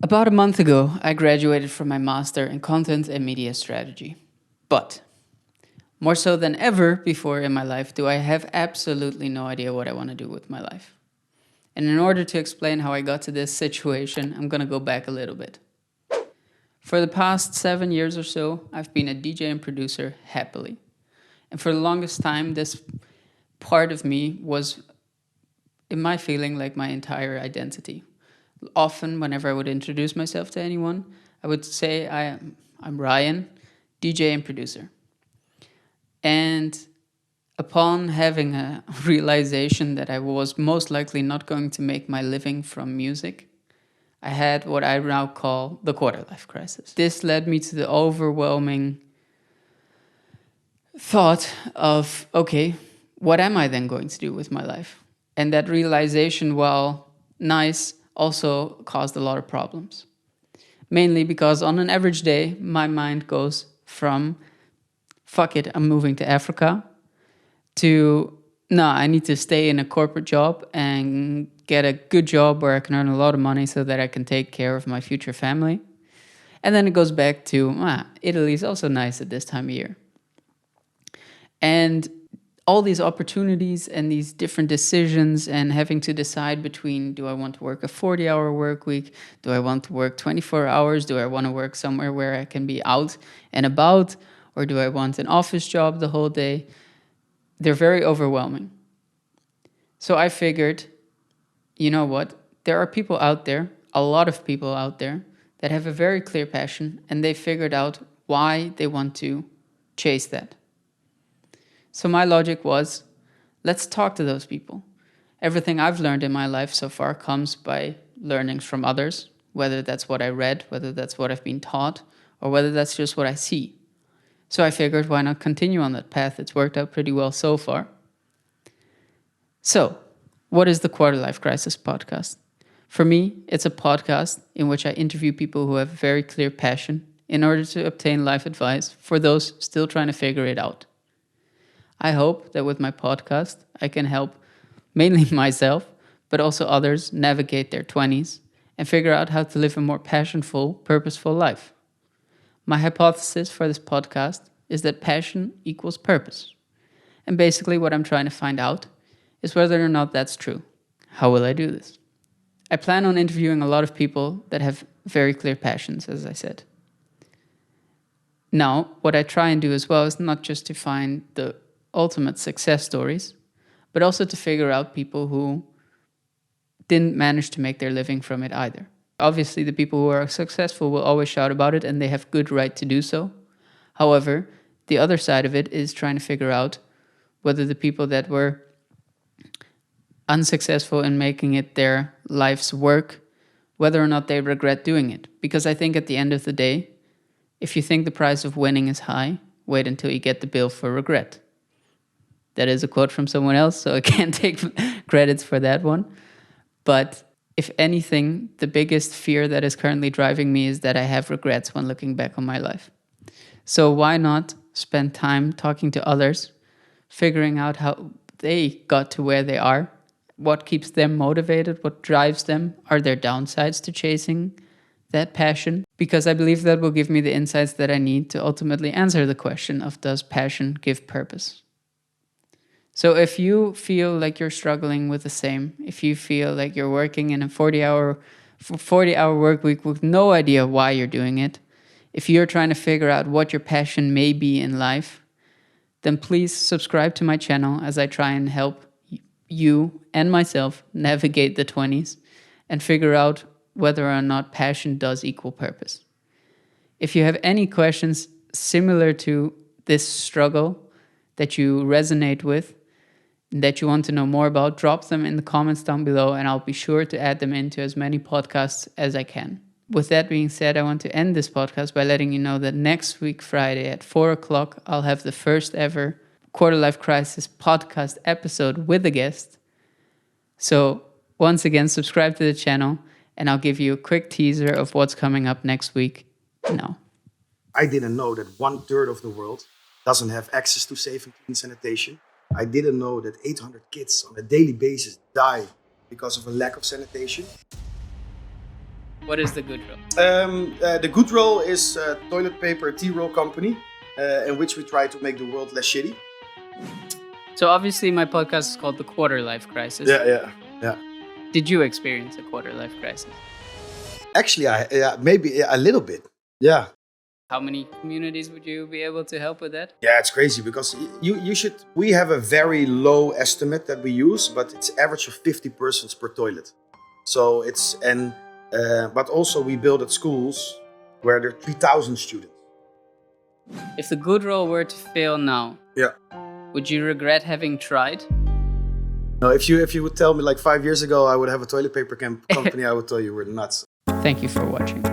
About a month ago, I graduated from my master in content and media strategy. But more so than ever before in my life, do I have absolutely no idea what I want to do with my life. And in order to explain how I got to this situation, I'm going to go back a little bit. For the past 7 years or so, I've been a DJ and producer happily. And for the longest time, this part of me was, in my feeling, like my entire identity. Often, whenever I would introduce myself to anyone, I would say I'm Ryan, DJ and producer. And upon having a realization that I was most likely not going to make my living from music, I had what I now call the quarter-life crisis. This led me to the overwhelming thought of, okay, what am I then going to do with my life? And that realization, while nice, also caused a lot of problems. Mainly because on an average day, my mind goes from, fuck it, I'm moving to Africa, to, no, I need to stay in a corporate job and get a good job where I can earn a lot of money so that I can take care of my future family. And then it goes back to, Italy is also nice at this time of year. And all these opportunities and these different decisions and having to decide between, do I want to work a 40-hour work week? Do I want to work 24 hours? Do I want to work somewhere where I can be out and about? Or do I want an office job the whole day? They're very overwhelming. So I figured, you know what? There are people out there, a lot of people out there, that have a very clear passion, and they figured out why they want to chase that. So my logic was, let's talk to those people. Everything I've learned in my life so far comes by learnings from others, whether that's what I read, whether that's what I've been taught, or whether that's just what I see. So I figured, why not continue on that path? It's worked out pretty well so far. So, what is the Quarter Life Crisis podcast? For me, it's a podcast in which I interview people who have very clear passion in order to obtain life advice for those still trying to figure it out. I hope that with my podcast, I can help mainly myself, but also others navigate their 20s and figure out how to live a more passionful, purposeful life. My hypothesis for this podcast is that passion equals purpose. And basically what I'm trying to find out is whether or not that's true. How will I do this? I plan on interviewing a lot of people that have very clear passions, as I said. Now, what I try and do as well is not just to find the ultimate success stories, but also to figure out people who didn't manage to make their living from it either. Obviously, the people who are successful will always shout about it, and they have good right to do so. However, the other side of it is trying to figure out whether the people that were unsuccessful in making it their life's work, whether or not they regret doing it. Because I think at the end of the day, if you think the price of winning is high, wait until you get the bill for regret. That is a quote from someone else, so I can't take credits for that one. But if anything, the biggest fear that is currently driving me is that I have regrets when looking back on my life. So why not spend time talking to others, figuring out how they got to where they are, what keeps them motivated, what drives them, are there downsides to chasing that passion? Because I believe that will give me the insights that I need to ultimately answer the question of, does passion give purpose? So if you feel like you're struggling with the same, if you feel like you're working in a 40-hour work week with no idea why you're doing it, if you're trying to figure out what your passion may be in life, then please subscribe to my channel as I try and help you and myself navigate the 20s and figure out whether or not passion does equal purpose. If you have any questions similar to this struggle that you resonate with, that you want to know more about, drop them in the comments down below and I'll be sure to add them into as many podcasts as I can. With that being said, I want to end this podcast by letting you know that next week, Friday at 4 o'clock, I'll have the first ever Quarter Life Crisis podcast episode with a guest. So once again, subscribe to the channel and I'll give you a quick teaser of what's coming up next week now. I didn't know that 1/3 of the world doesn't have access to safe and clean sanitation. I didn't know that 800 kids on a daily basis die because of a lack of sanitation. What is the good roll? The good roll is a toilet paper tea roll company in which we try to make the world less shitty. So obviously my podcast is called The Quarter Life Crisis. Yeah. Did you experience a quarter life crisis? Actually, maybe a little bit. Yeah. How many communities would you be able to help with that? Yeah, it's crazy because we have a very low estimate that we use, but it's average of 50 persons per toilet. So but also we build at schools where there are 3,000 students. If the good roll were to fail now, would you regret having tried? No, if you would tell me like 5 years ago I would have a toilet paper company, I would tell you we're nuts. Thank you for watching.